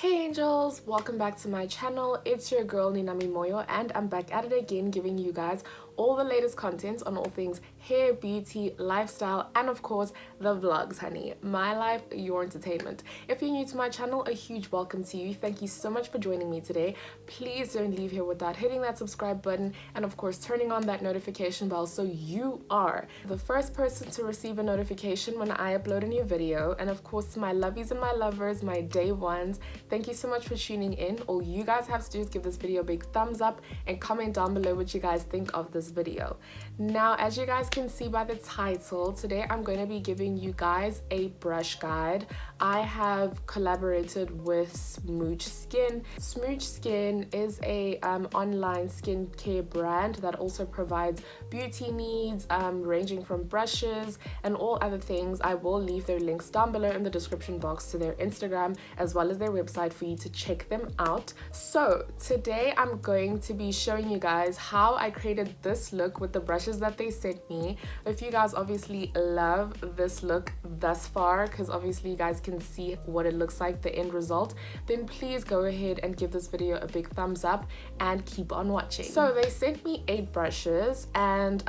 Hey angels, welcome back to my channel. It's your girl Ninami Moyo and I'm back at it again giving you guys all the latest content on all things hair, beauty, lifestyle, and of course the vlogs, honey. My life, your entertainment. If you're new to my channel, a huge welcome to you. Thank you so much for joining me today. Please don't leave here without hitting that subscribe button and of course turning on that notification bell so you are the first person to receive a notification when I upload a new video. And of course to my lovies and my lovers, my day ones, thank you so much for tuning in. All you guys have to do is give this video a big thumbs up and comment down below what you guys think of this video. Now, as you guys can see by the title, today I'm going to be giving you guys a brush guide. I have collaborated with Smooch Skin. Smooch Skin is a online skincare brand that also provides beauty needs ranging from brushes and all other things. I will leave their links down below in the description box to their Instagram as well as their website for you to check them out. So today I'm going to be showing you guys how I created this look with the brushes that they sent me. If you guys obviously love this look thus far, because obviously you guys can see what it looks like, the end result, then please go ahead and give this video a big thumbs up and keep on watching. So they sent me 8 brushes and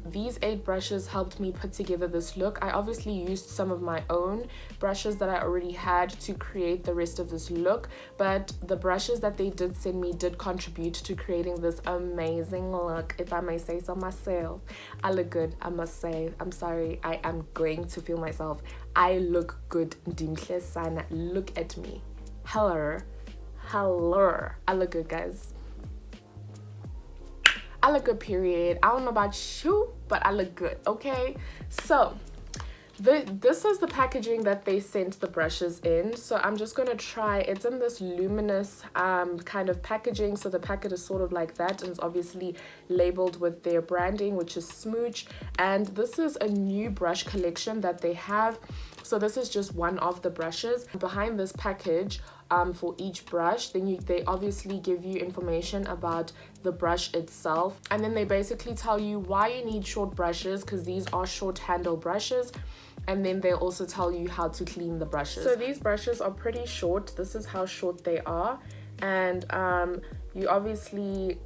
these 8 brushes helped me put together this look. I obviously used some of my own brushes that I already had to create the rest of this look, but the brushes that they did send me did contribute to creating this amazing look, if I may say so myself. I look good, I must say. I'm sorry, I am going to feel myself. I look good. Look at me. Hello. I look good, guys. I look good, period. I don't know about you, but I look good, okay? So this is the packaging that they sent the brushes in. So I'm just gonna try. It's in this luminous kind of packaging, so the packet is sort of like that, and it's obviously labeled with their branding, which is Smooch. And this is a new brush collection that they have. So this is just one of the brushes. Behind this package for each brush, then they obviously give you information about the brush itself, and then they basically tell you why you need short brushes, because these are short handle brushes, and then they also tell you how to clean the brushes. So these brushes are pretty short. This is how short they are, and you obviously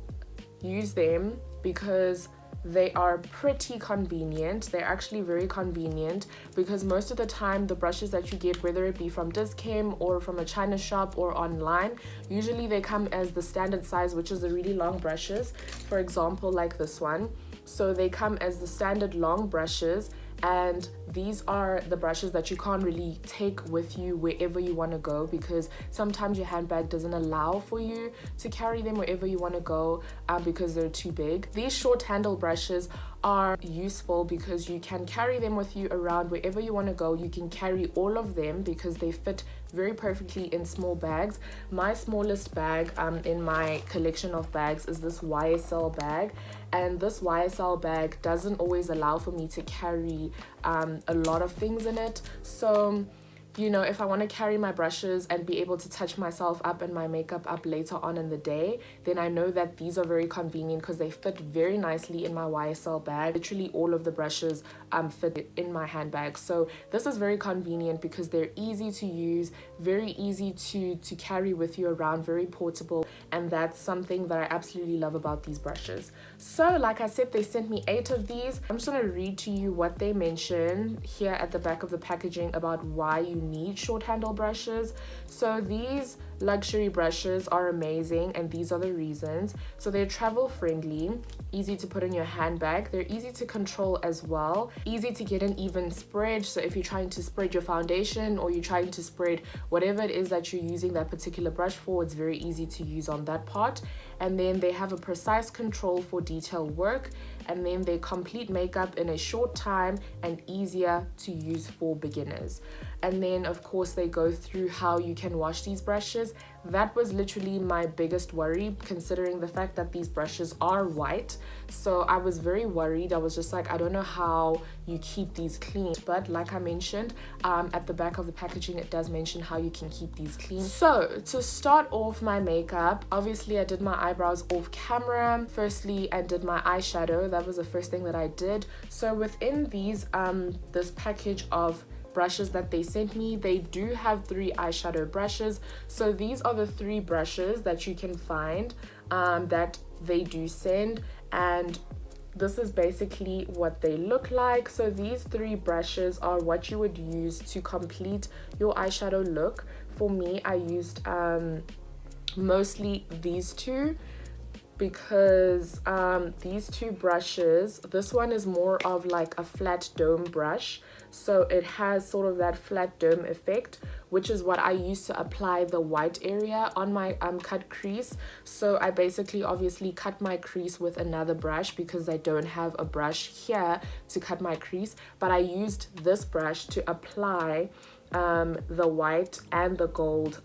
use them because they are pretty convenient. They're actually very convenient because most of the time the brushes that you get, whether it be from Dischem or from a China shop or online, usually they come as the standard size, which is the really long brushes, for example like this one. So they come as the standard long brushes, and these are the brushes that you can't really take with you wherever you want to go, because sometimes your handbag doesn't allow for you to carry them wherever you want to go because they're too big. These short handle brushes are useful because you can carry them with you around wherever you want to go. You can carry all of them because they fit very perfectly in small bags. My smallest bag in my collection of bags is this YSL bag, and this YSL bag doesn't always allow for me to carry a lot of things in it. So you know, if I want to carry my brushes and be able to touch myself up and my makeup up later on in the day, then I know that these are very convenient because they fit very nicely in my YSL bag. Literally all of the brushes fit in my handbag. So this is very convenient because they're easy to use, very easy to carry with you around, very portable, and that's something that I absolutely love about these brushes. So like I said, they sent me 8 of these. I'm just going to read to you what they mention here at the back of the packaging about why you need short handle brushes. So these luxury brushes are amazing, and these are the reasons. So they're travel friendly, easy to put in your handbag, they're easy to control as well, easy to get an even spread. So if you're trying to spread your foundation or you're trying to spread whatever it is that you're using that particular brush for, it's very easy to use on that part. And then they have a precise control for detail work, and then they complete makeup in a short time and easier to use for beginners. And then of course they go through how you can wash these brushes. That was literally my biggest worry, considering the fact that these brushes are white. So I was very worried. I was just like, I don't know how you keep these clean. But like I mentioned, at the back of the packaging it does mention how you can keep these clean. So to start off my makeup, obviously I did my eyebrows off camera. Firstly, I did my eyeshadow. That was the first thing that I did. So within these this package of brushes that they sent me. They do have 3 eyeshadow brushes, so these are the 3 brushes that you can find that they do send, and this is basically what they look like. So these 3 brushes are what you would use to complete your eyeshadow look. For me, I used mostly these 2, because these 2 brushes, this one is more of like a flat dome brush, so it has sort of that flat dome effect, which is what I use to apply the white area on my cut crease. So I basically obviously cut my crease with another brush because I don't have a brush here to cut my crease, but I used this brush to apply the white and the gold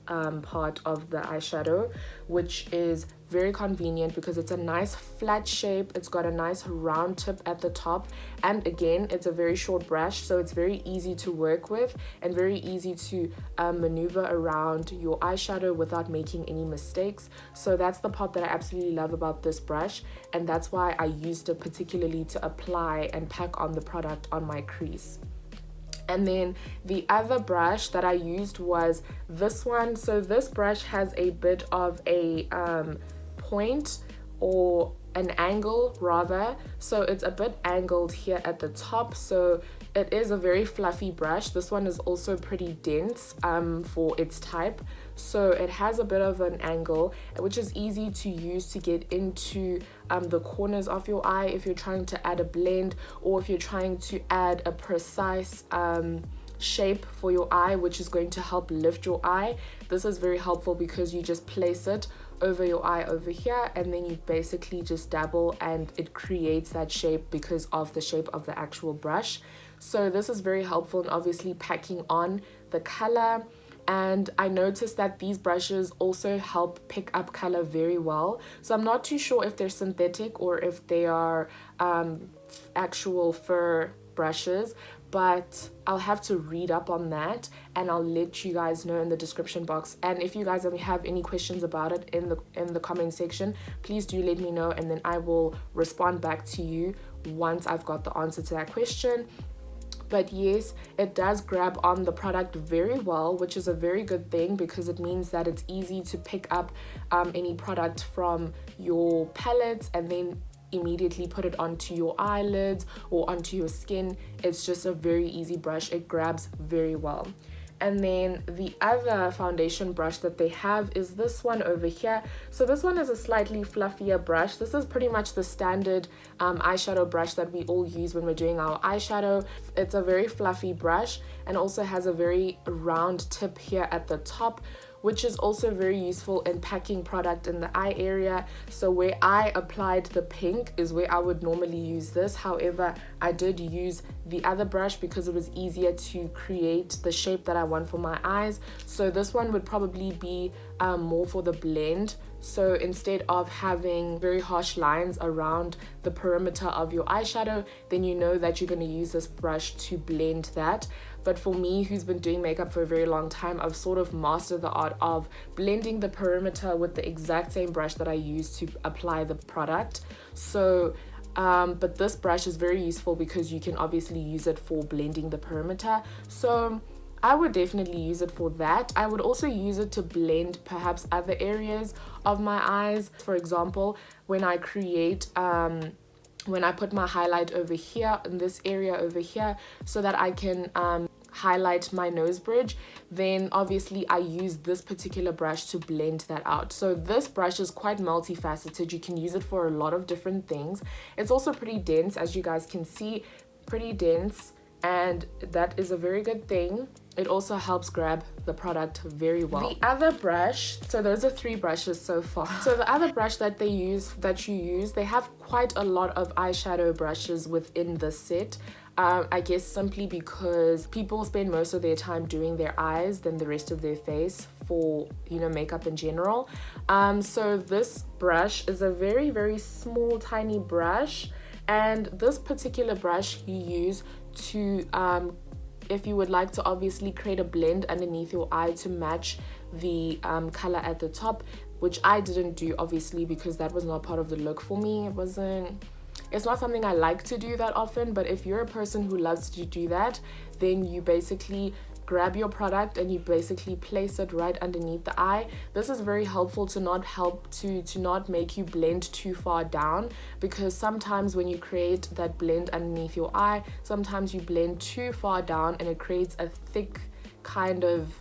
part of the eyeshadow, which is very convenient because it's a nice flat shape. It's got a nice round tip at the top, and again, it's a very short brush, so it's very easy to work with and very easy to maneuver around your eyeshadow without making any mistakes. So that's the part that I absolutely love about this brush, and that's why I used it particularly to apply and pack on the product on my crease. And then the other brush that I used was this one. So this brush has a bit of a point, or an angle rather, so it's a bit angled here at the top, so it is a very fluffy brush. This one is also pretty dense for its type, so it has a bit of an angle, which is easy to use to get into the corners of your eye if you're trying to add a blend, or if you're trying to add a precise shape for your eye, which is going to help lift your eye. This is very helpful because you just place it over your eye over here, and then you basically just dabble and it creates that shape because of the shape of the actual brush. So this is very helpful in obviously packing on the color. And I noticed that these brushes also help pick up color very well. So I'm not too sure if they're synthetic or if they are actual fur brushes, but I'll have to read up on that, and I'll let you guys know in the description box. And if you guys have any questions about it in the comment section, please do let me know, and then I will respond back to you once I've got the answer to that question. But yes, it does grab on the product very well, which is a very good thing because it means that it's easy to pick up any product from your palette and then immediately put it onto your eyelids or onto your skin. It's just a very easy brush. It grabs very well. And then the other foundation brush that they have is this one over here. So this one is a slightly fluffier brush. This is pretty much the standard eyeshadow brush that we all use when we're doing our eyeshadow. It's a very fluffy brush and also has a very round tip here at the top, which is also very useful in packing product in the eye area. So where I applied the pink is where I would normally use this. However, I did use the other brush because it was easier to create the shape that I want for my eyes. So this one would probably be more for the blend. So instead of having very harsh lines around the perimeter of your eyeshadow, then you know that you're going to use this brush to blend that. But for me, who's been doing makeup for a very long time, I've sort of mastered the art of blending the perimeter with the exact same brush that I use to apply the product. So but this brush is very useful because you can obviously use it for blending the perimeter. So I would definitely use it for that. I would also use it to blend perhaps other areas of my eyes. For example, when I create when I put my highlight over here in this area over here so that I can highlight my nose bridge, then obviously I use this particular brush to blend that out. So this brush is quite multifaceted. You can use it for a lot of different things. It's also pretty dense, as you guys can see, pretty dense, and that is a very good thing. It also helps grab the product very well. The other brush, so those are 3 brushes so far. So the other brush that you use, they have quite a lot of eyeshadow brushes within the set. I guess simply because people spend most of their time doing their eyes than the rest of their face for, you know, makeup in general. So this brush is a very, very small, tiny brush. And this particular brush you use to if you would like to obviously create a blend underneath your eye to match the color at the top, which I didn't do obviously because that was not part of the look for me. It's not something I like to do that often, but if you're a person who loves to do that, then you basically grab your product and you basically place it right underneath the eye. This is very helpful to not make you blend too far down, because sometimes when you create that blend underneath your eye, sometimes you blend too far down and it creates a thick kind of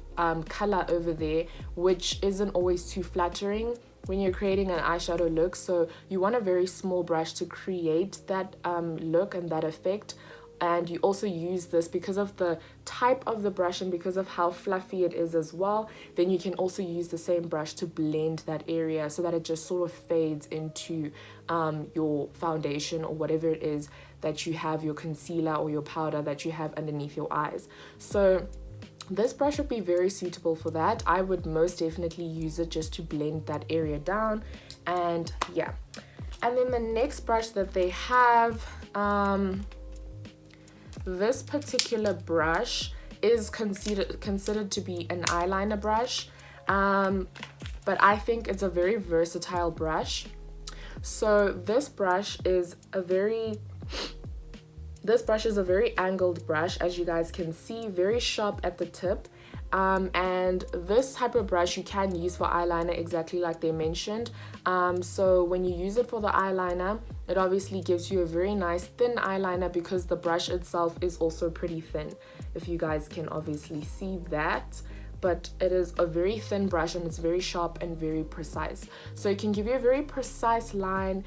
color over there, which isn't always too flattering when you're creating an eyeshadow look. So you want a very small brush to create that look and that effect. And you also use this because of the type of the brush and because of how fluffy it is as well. Then you can also use the same brush to blend that area so that it just sort of fades into your foundation or whatever it is that you have, your concealer or your powder that you have underneath your eyes. So this brush would be very suitable for that. I would most definitely use it just to blend that area down. And yeah, and then the next brush that they have, this particular brush is considered to be an eyeliner brush, but I think it's a very versatile brush. So this brush is a very angled brush, as you guys can see, very sharp at the tip. And this type of brush you can use for eyeliner, exactly like they mentioned. So when you use it for the eyeliner, it obviously gives you a very nice thin eyeliner because the brush itself is also pretty thin, if you guys can obviously see that. But it is a very thin brush and it's very sharp and very precise. So it can give you a very precise line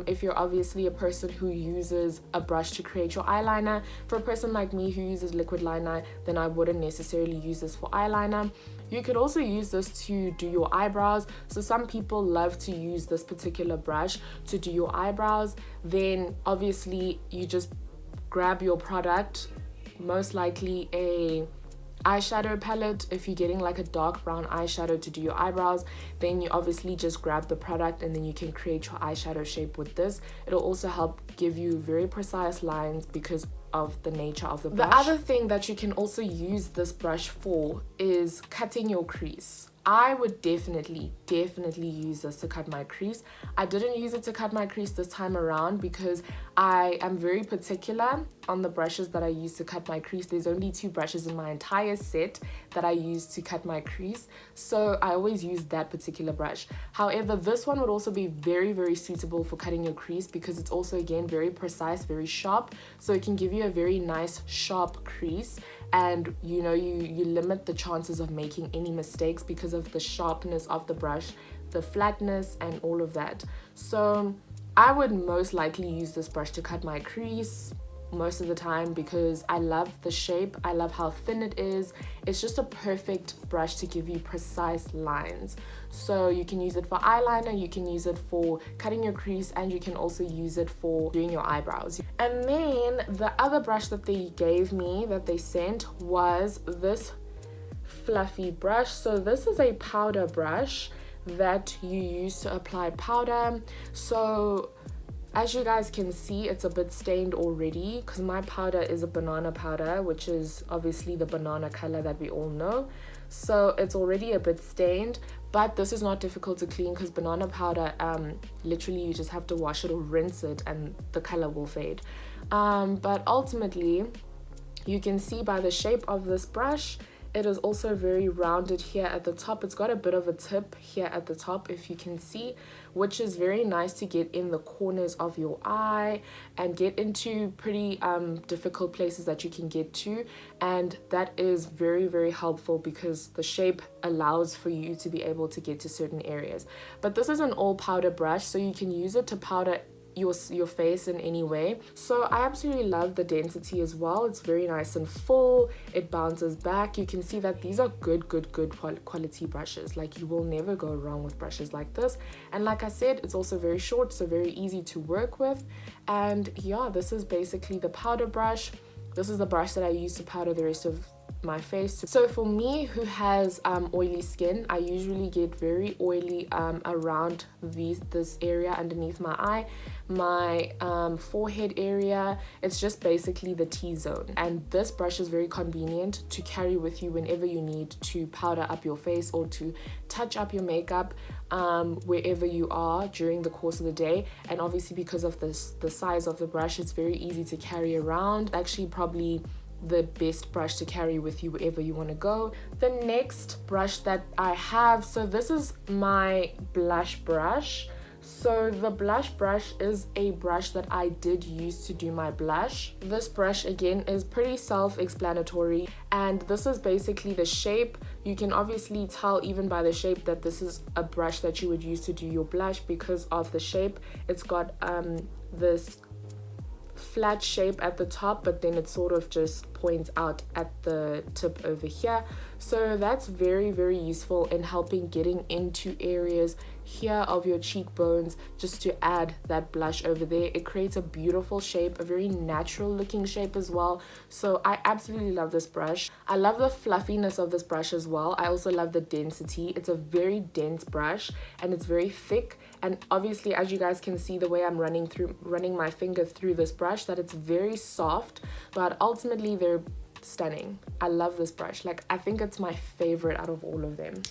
if you're obviously a person who uses a brush to create your eyeliner. For a person like me who uses liquid liner, then I wouldn't necessarily use this for eyeliner. You could also use this to do your eyebrows. So some people love to use this particular brush to do your eyebrows. Then obviously you just grab your product, most likely a eyeshadow palette. If you're getting like a dark brown eyeshadow to do your eyebrows, then you obviously just grab the product and then you can create your eyeshadow shape with this. It'll also help give you very precise lines because of the nature of the brush. The other thing that you can also use this brush for is cutting your crease. I would definitely use this to cut my crease. I didn't use it to cut my crease this time around because I am very particular on the brushes that I use to cut my crease. There's only 2 brushes in my entire set that I use to cut my crease, so I always use that particular brush. However, this one would also be very suitable for cutting your crease because it's also, again, very precise, very sharp, so it can give you a very nice sharp crease. And you know, you limit the chances of making any mistakes because of the sharpness of the brush, the flatness and all of that. So I would most likely use this brush to cut my crease most of the time because I love the shape, I love how thin it is. It's just a perfect brush to give you precise lines. So you can use it for eyeliner, you can use it for cutting your crease, and you can also use it for doing your eyebrows. And then the other brush that they gave me, that they sent, was this fluffy brush. So this is a powder brush that you use to apply powder. So as you guys can see, it's a bit stained already because my powder is a banana powder, which is obviously the banana color that we all know. So it's already a bit stained, but this is not difficult to clean because banana powder, literally you just have to wash it or rinse it and the color will fade. But ultimately, you can see by the shape of this brush, it is also very rounded here at the top. It's got a bit of a tip here at the top, if you can see, which is very nice to get in the corners of your eye and get into pretty difficult places that you can get to. And that is very helpful because the shape allows for you to be able to get to certain areas. But this is an all powder brush, so you can use it to powder your face in any way. So I absolutely love the density as well. It's very nice and full. It bounces back. You can see that these are good quality brushes. Like, you will never go wrong with brushes like this. And like I said, it's also very short, so very easy to work with. And yeah, this is basically the powder brush. This is the brush that I use to powder the rest of my face. So for me, who has oily skin, I usually get very oily around this area underneath my eye, my forehead area. It's just basically the T-zone, and this brush is very convenient to carry with you whenever you need to powder up your face or to touch up your makeup wherever you are during the course of the day. And obviously because of the size of the brush, it's very easy to carry around. Actually probably the best brush to carry with you wherever you want to go. The next brush that I have, so this is my blush brush. So the blush brush is a brush that I did use to do my blush. This brush again is pretty self-explanatory, and this is basically the shape. You can obviously tell even by the shape that this is a brush that you would use to do your blush because of the shape. It's got this flat shape at the top, but then it sort of just points out at the tip over here. So that's very, very useful in helping getting into areas here of your cheekbones, just to add that blush over there. It creates a beautiful shape, a very natural looking shape as well. So I absolutely love this brush. I love the fluffiness of this brush as well. I also love the density. It's a very dense brush and it's very thick, and obviously as you guys can see the way I'm running my finger through this brush, that it's very soft, but ultimately they're stunning. I love this brush. Like, I think it's my favorite out of all of them.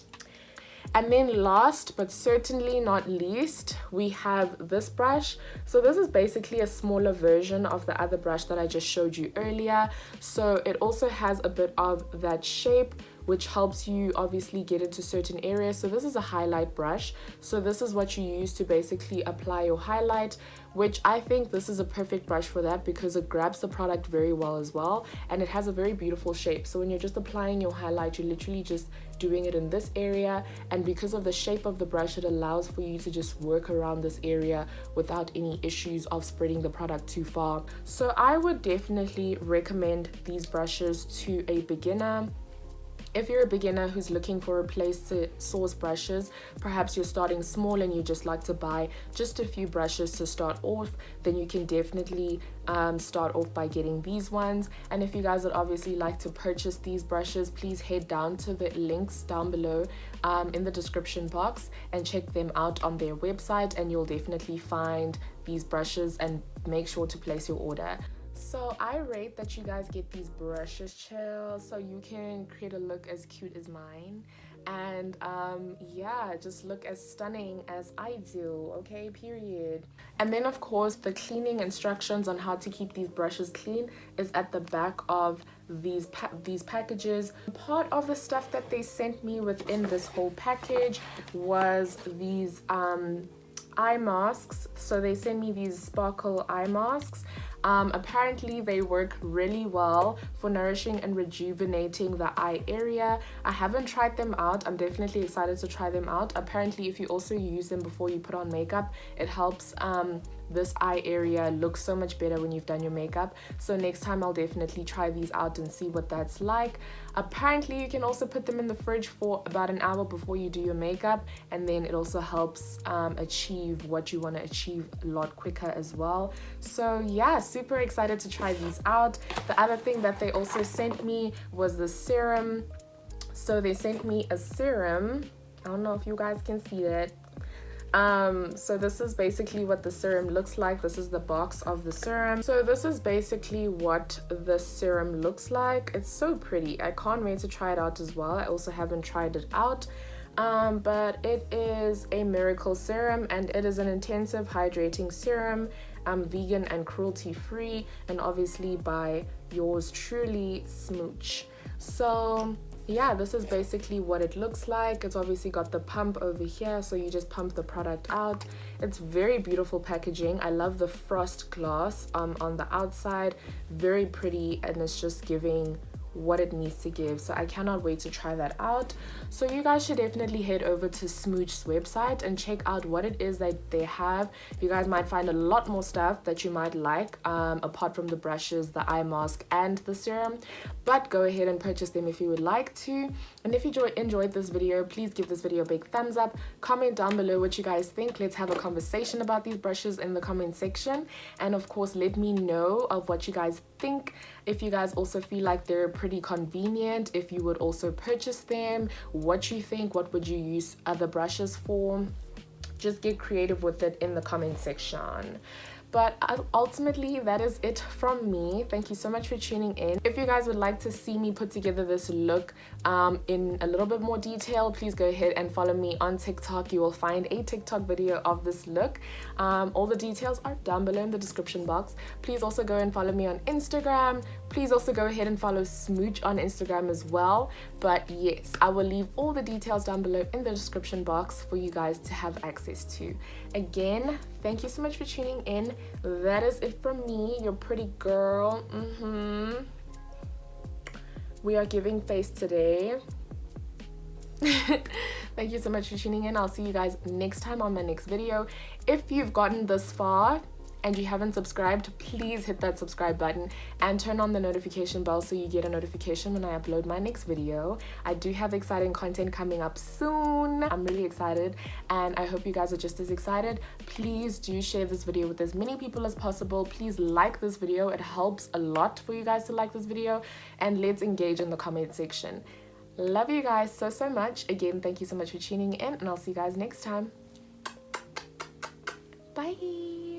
And then last but certainly not least, we have this brush. So this is basically a smaller version of the other brush that I just showed you earlier. So it also has a bit of that shape, which helps you obviously get into certain areas. So this is a highlight brush. So this is what you use to basically apply your highlight, which I think this is a perfect brush for that because it grabs the product very well as well, and it has a very beautiful shape. So when you're just applying your highlight, you're literally just doing it in this area, and because of the shape of the brush, it allows for you to just work around this area without any issues of spreading the product too far. So I would definitely recommend these brushes to a beginner. If you're a beginner who's looking for a place to source brushes, perhaps you're starting small and you just like to buy just a few brushes to start off, then you can definitely start off by getting these ones. And if you guys would obviously like to purchase these brushes, please head down to the links down below in the description box and check them out on their website, and you'll definitely find these brushes and make sure to place your order. So I rate that you guys get these brushes, chill, so you can create a look as cute as mine, and yeah, just look as stunning as I do, okay, period. And then of course the cleaning instructions on how to keep these brushes clean is at the back of these packages. Part of the stuff that they sent me within this whole package was these eye masks. So they sent me these sparkle eye masks. Apparently they work really well for nourishing and rejuvenating the eye area. I haven't tried them out. I'm definitely excited to try them out. Apparently if you also use them before you put on makeup, it helps this eye area looks so much better when you've done your makeup. So next time I'll definitely try these out and see what that's like. Apparently you can also put them in the fridge for about an hour before you do your makeup, and then it also helps achieve what you want to achieve a lot quicker as well. So yeah, super excited to try these out. The other thing that they also sent me was the serum. So they sent me a serum. I don't know if you guys can see that. So this is basically what the serum looks like. This is the box of the serum. So this is basically what the serum looks like. It's so pretty. I can't wait to try it out as well. I also haven't tried it out. But it is a miracle serum, and it is an intensive hydrating serum, vegan and cruelty free, and obviously by yours truly, Smooch. So yeah, this is basically what it looks like. It's obviously got the pump over here, so you just pump the product out. It's very beautiful packaging. I love the frost glass on the outside, very pretty, and it's just giving what it needs to give. So I cannot wait to try that out. So you guys should definitely head over to Smooch's website and check out what it is that they have. You guys might find a lot more stuff that you might like, apart from the brushes, the eye mask, and the serum. But go ahead and purchase them if you would like to. And if you enjoyed this video, please give this video a big thumbs up. Comment down below what you guys think. Let's have a conversation about these brushes in the comment section. And of course, let me know of what you guys think, if you guys also feel like they're pretty convenient, if you would also purchase them, what you think, what would you use other brushes for. Just get creative with it in the comment section. But ultimately, that is it from me. Thank you so much for tuning in. If you guys would like to see me put together this look in a little bit more detail, please go ahead and follow me on TikTok. You will find a TikTok video of this look. All the details are down below in the description box. Please also go and follow me on Instagram. Please also go ahead and follow Smooch on Instagram as well. But yes, I will leave all the details down below in the description box for you guys to have access to. Again, thank you so much for tuning in. That is it from me, your pretty girl. We are giving face today. Thank you so much for tuning in. I'll see you guys next time on my next video. If you've gotten this far and you haven't subscribed, please hit that subscribe button and turn on the notification bell so you get a notification when I upload my next video. I do have exciting content coming up soon. I'm really excited and I hope you guys are just as excited. Please do share this video with as many people as possible. Please like this video. It helps a lot for you guys to like this video, and let's engage in the comment section. Love you guys so much. Again, thank you so much for tuning in, and I'll see you guys next time. Bye.